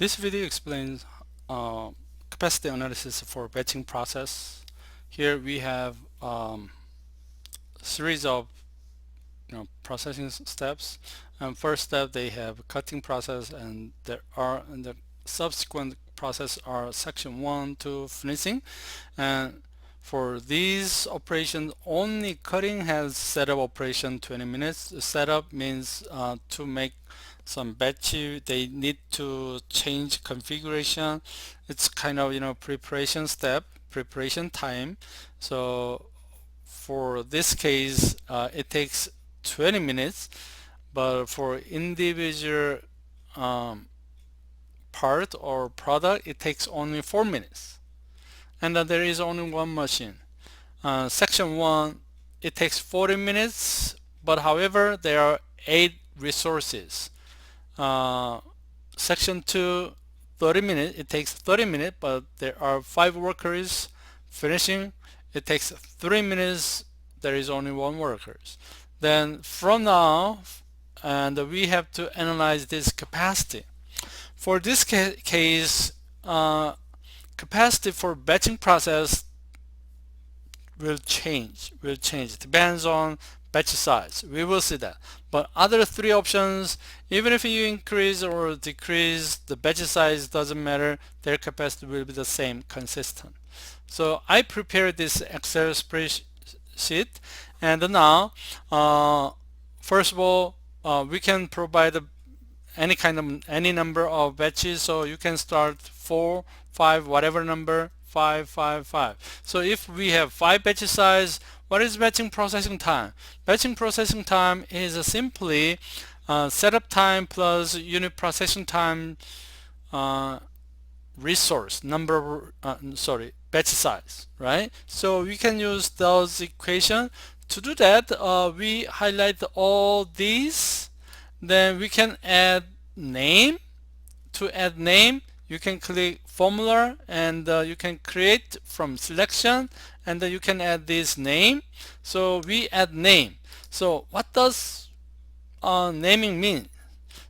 This video explains capacity analysis for batching process. Here we have series of processing steps. First step, they have cutting process, and the subsequent process are section 1 to finishing. And for these operations, only cutting has setup operation 20 minutes. Setup means to make some batch, they need to change configuration. It's kind of preparation step, preparation time. So for this case, it takes 20 minutes, but for individual um, part or product, it takes only 4 minutes. And there is only one machine. Section 1, it takes 40 minutes, but however, there are 8 resources. Section 2, 30 minutes, it takes 30 minutes, but there are 5 workers. Finishing, it takes 3 minutes, there is only 1 worker. Then from now, and we have to analyze this capacity. For this case, capacity for batching process will change. It depends on batch size. We will see that. But other 3 options, even if you increase or decrease the batch size, doesn't matter, their capacity will be the same, consistent. So I prepared this Excel spreadsheet, and now first of all, we can provide any number of batches, so you can start 4, 5, whatever number, 5, 5, 5. So if we have 5 batch size, what is batching processing time? Batching processing time is simply setup time plus unit processing time resource number batch size, right? So we can use those equation. To do that, we highlight all these, then we can add name. To add name, you can click formula, and you can create from selection, and then you can add this name. So we add name. So what does naming mean?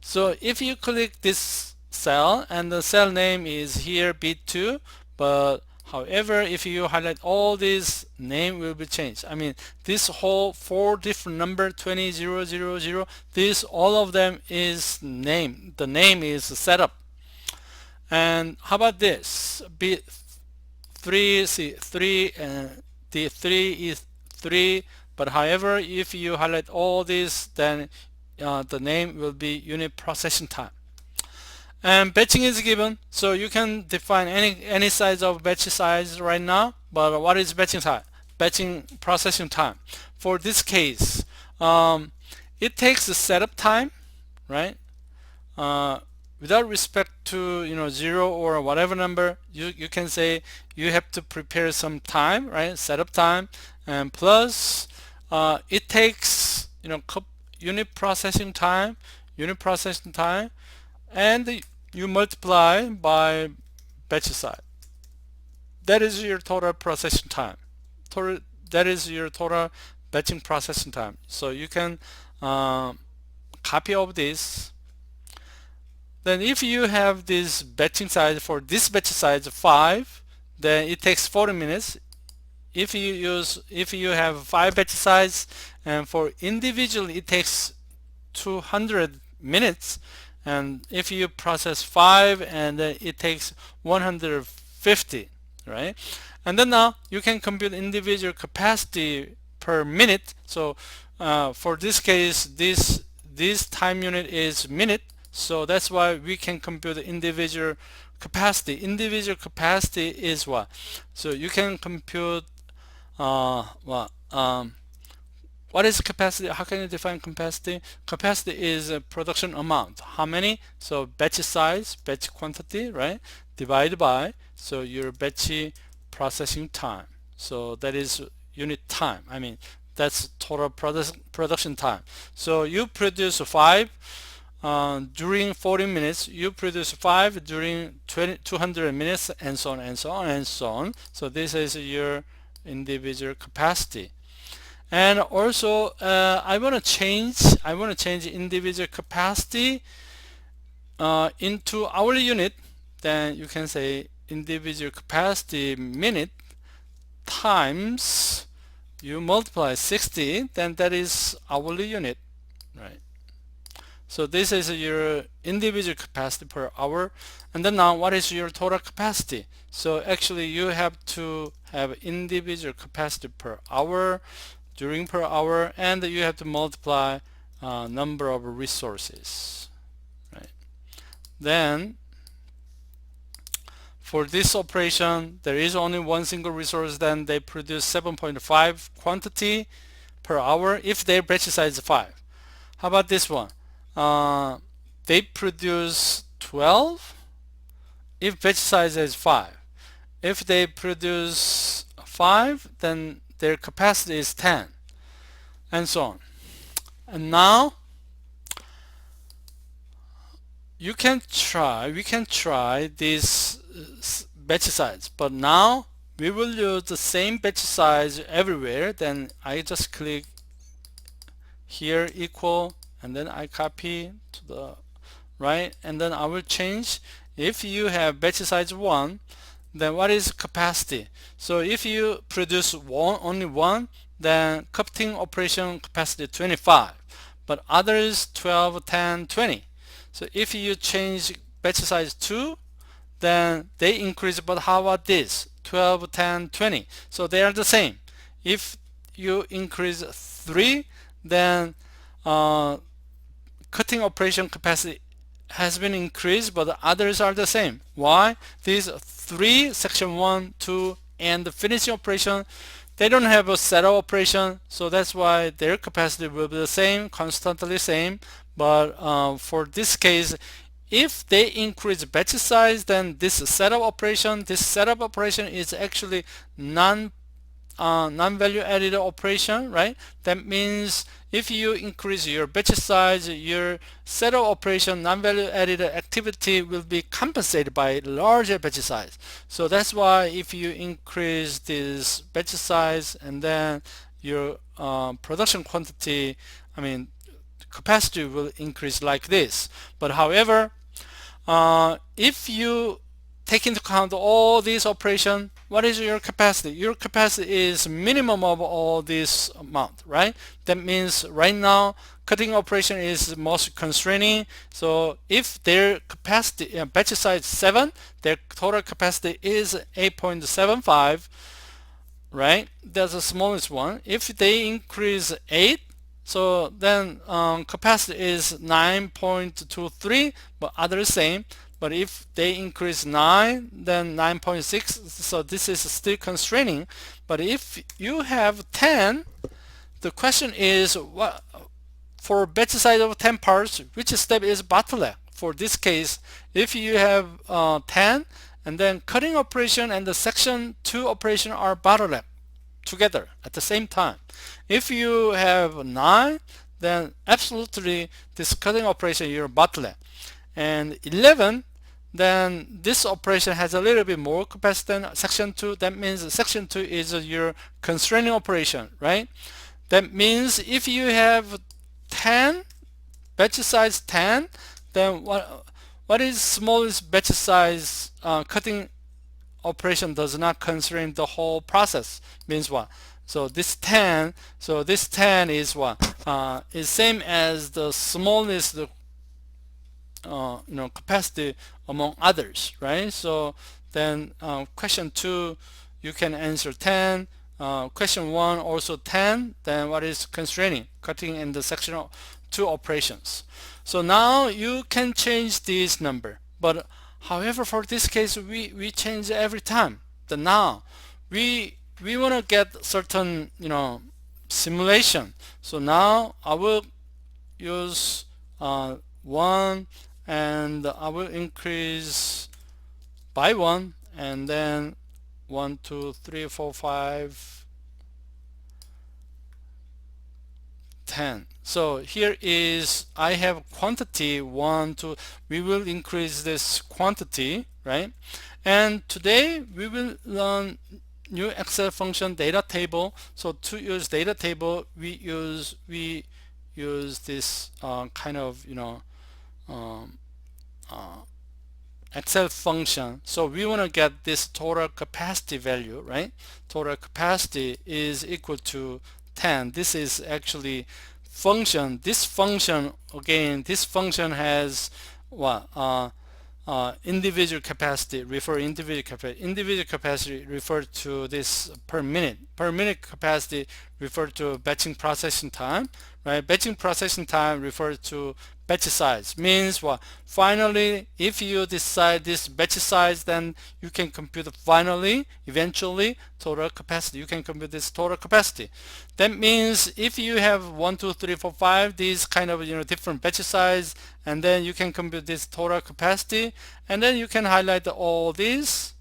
So if you click this cell, and the cell name is here B2, but however, if you highlight all these, name will be changed. I mean, this whole 4 different number, 20000, this all of them is name. The name is setup. And how about this? B3, see 3, and the 3 is 3. But however, if you highlight all this, then the name will be unit processing time. And batching is given, so you can define any size of batch size right now. But what is batching time? Batching processing time. For this case, it takes the setup time, right? Without respect to 0 or whatever number, you can say you have to prepare some time, right? Setup time, and plus it takes unit processing time, and you multiply by batch size. That is your total processing time. That is your total batching processing time. So you can copy of this. Then if you have this batching size, for this batch size 5, then it takes 40 minutes. If you have 5 batch size, and for individual it takes 200 minutes, and if you process 5, and it takes 150, right? And then now you can compute individual capacity per minute. So for this case, this time unit is minute, so that's why we can compute the individual capacity. Individual capacity is what? So you can compute what is capacity? How can you define capacity? Capacity is a production amount. How many? So batch size, batch quantity, right? Divided by, so your batch processing time. So that is unit time. I mean, that's total production time. So you produce 5 during 40 minutes. You produce 5 during 200 minutes, and so on and so on and so on. So this is your individual capacity. And also I want to change individual capacity into hourly unit, then you can say individual capacity minute times you multiply 60, then that is hourly unit, right? So this is your individual capacity per hour. And then now what is your total capacity? So actually you have to have individual capacity per hour, during per hour, and you have to multiply number of resources, right? Then for this operation, there is only one single resource, then they produce 7.5 quantity per hour if their batch size is 5. How about this one? They produce 12 if batch size is 5. If they produce 5, then their capacity is 10, and so on. And now we can try this batch size, but now we will use the same batch size everywhere. Then I just click here equal, and then I copy to the right, and then I will change. If you have batch size 1, then what is capacity? So if you produce only one, then cutting operation capacity 25, but others 12, 10, 20. So if you change batch size 2, then they increase, but how about this? 12, 10, 20. So they are the same. If you increase 3, then cutting operation capacity has been increased, but the others are the same. Why? These 3, section 1, 2, and the finishing operation, they don't have a setup operation, so that's why their capacity will be the same, constantly same. But for this case, if they increase batch size, then this setup operation is actually non-value added operation, right? That means if you increase your batch size, your setup operation non-value added activity will be compensated by larger batch size. So that's why if you increase this batch size, and then your production quantity, capacity will increase like this. But however, if you take into account all these operations, what is your capacity? Your capacity is minimum of all this amount, right? That means right now cutting operation is most constraining. So if their capacity batch size 7, their total capacity is 8.75, right? That's the smallest one. If they increase 8, so then capacity is 9.23, but other same. But if they increase 9, then 9.6, so this is still constraining. But if you have 10, the question is, what for batch size of 10 parts, which step is bottleneck? For this case, if you have 10, and then cutting operation and the section 2 operation are bottleneck together at the same time. If you have 9, then absolutely this cutting operation your bottleneck. And 11, then this operation has a little bit more capacity than section 2. That means section 2 is your constraining operation, right? That means if you have 10, batch size 10, then what is smallest batch size cutting operation does not constrain the whole process? Means what? So this 10, is what? Is same as the smallest capacity among others, right? So then question 2 you can answer 10, question 1 also 10. Then what is constraining? Cutting in the section 2 operations. So now you can change this number, but however for this case we change every time. Then now we want to get certain simulation. So now I will use 1, and I will increase by 1, and then 1, 2, 3, 4, 5, 10. So here is I have quantity 1, 2. We will increase this quantity, right? And today we will learn new Excel function data table. So to use data table, we use this kind of Excel function. So we want to get this total capacity value, right? Total capacity is equal to 10. This is actually function. This function, again, this function has what? Individual capacity, individual capacity refer to this per minute capacity refer to batching processing time, right? Batching processing time refers to batch size, means what? Finally, if you decide this batch size, then you can compute eventually total capacity. You can compute this total capacity. That means if you have 1 2 3 4 5 these kind of different batch size, and then you can compute this total capacity, and then you can highlight all these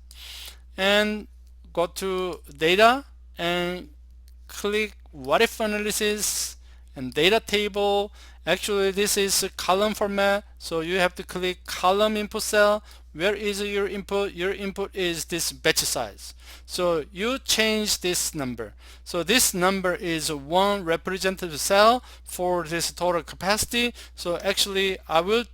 and go to data and click what if analysis and data table. Actually this is a column format, so you have to click column input cell. Where is your input? Your input is this batch size, so you change this number. So this number is one representative cell for this total capacity. So actually I will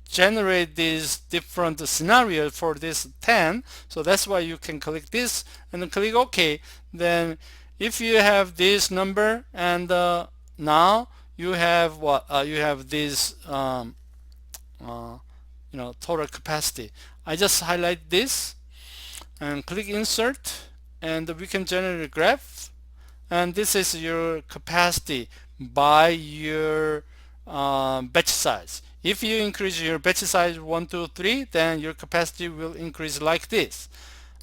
generate these different scenarios for this 10. So that's why you can click this and then click OK. Then if you have this number, and now you have what? You have this total capacity. I just highlight this and click insert, and we can generate a graph, and this is your capacity by your batch size. If you increase your batch size 1 2 3, then your capacity will increase like this.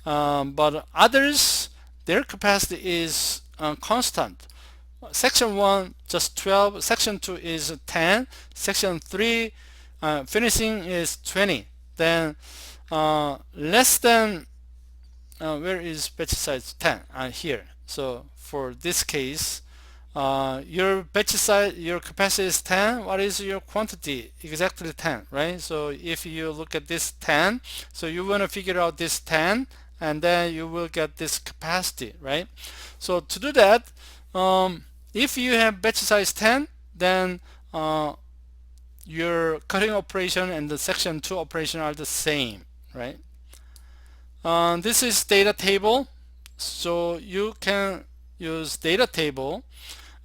But others, their capacity is constant. Section 1 just 12, section 2 is 10, section 3 finishing is 20. Then less than where is batch size? 10 here. So for this case, your batch size, your capacity is 10. What is your quantity? Exactly 10, right? So if you look at this 10, so you want to figure out this 10, and then you will get this capacity, right? So to do that, if you have batch size 10, then your cutting operation and the section 2 operation are the same, right? This is data table, so you can use data table,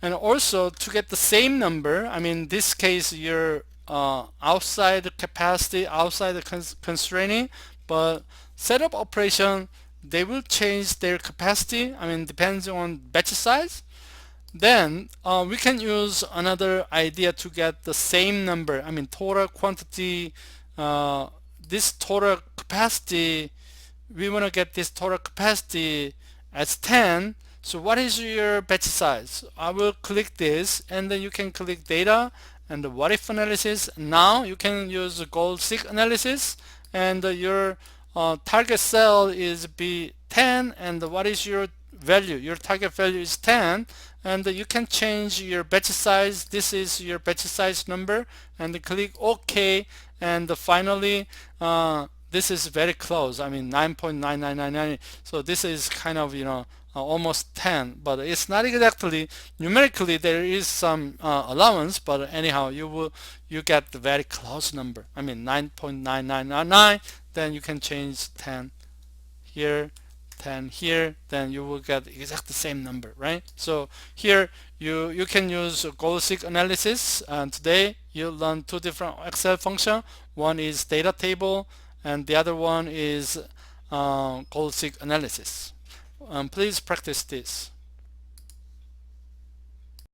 and also to get the same number, I mean this case your outside the capacity, outside the constraining, but setup operation, they will change their capacity, I mean depends on batch size. Then we can use another idea to get the same number, I mean total quantity, this total capacity, we want to get this total capacity as 10. So what is your batch size? I will click this, and then you can click data and the what if analysis. Now you can use goal-seek analysis, and your target cell is B10, and what is your value? Your target value is 10, and you can change your batch size. This is your batch size number, and click OK, and finally this is very close, I mean 9.9999. So this is kind of almost 10, but it's not exactly numerically, there is some allowance, but anyhow you get the very close number, I mean 9.9999. then you can change 10 here, 10 here, then you will get exactly the same number, right? So here you can use goal-seek analysis, and today you learn two different Excel function. One is data table, and the other one is goal-seek analysis. Please practice this.